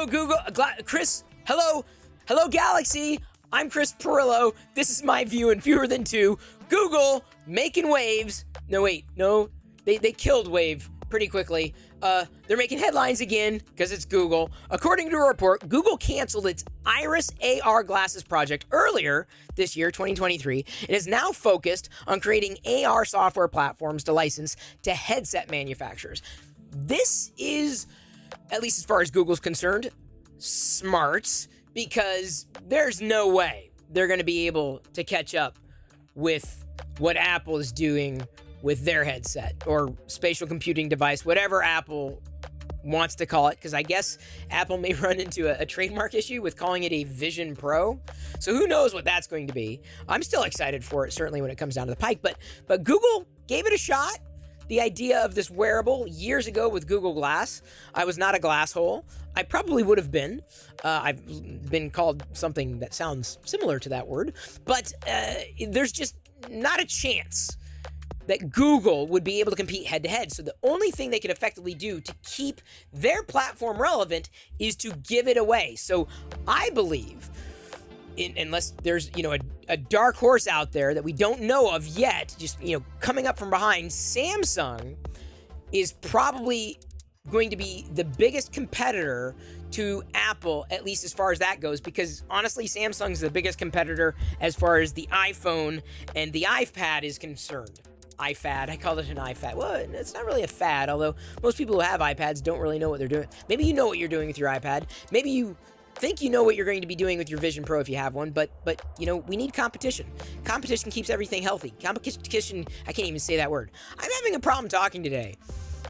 Hello, Google. Chris. Hello. Hello, Galaxy. I'm Chris Pirillo. This is my view in fewer than two. Google making waves. No, wait. No. They killed Wave pretty quickly. They're making headlines again because it's Google. According to a report, Google canceled its Iris AR glasses project earlier this year, 2023. It is now focused on creating AR software platforms to license to headset manufacturers. This is, at least as far as Google's concerned, smart, because there's no way they're going to be able to catch up with what Apple is doing with their headset or spatial computing device, whatever Apple wants to call it, because I guess Apple may run into a trademark issue with calling it a Vision Pro. So who knows what that's going to be. I'm still excited for it, certainly when it comes down to the pike, but Google gave it a shot. The idea of this wearable years ago with Google Glass. I was not a glass hole. I probably would have been. I've been called something that sounds similar to that word, but there's just not a chance that Google would be able to compete head-to-head. So the only thing they could effectively do to keep their platform relevant is to give it away. So I believe, unless there's, a dark horse out there that we don't know of yet, just, coming up from behind, Samsung is probably going to be the biggest competitor to Apple, at least as far as that goes, because honestly, Samsung's the biggest competitor as far as the iPhone and the iPad is concerned. iFad, I call it an iFad. Well, it's not really a fad, although most people who have iPads don't really know what they're doing. Maybe you know what you're doing with your iPad. Maybe you think you know what you're going to be doing with your Vision Pro if you have one, but we need competition. Competition keeps everything healthy. Competition, I can't even say that word. I'm having a problem talking today.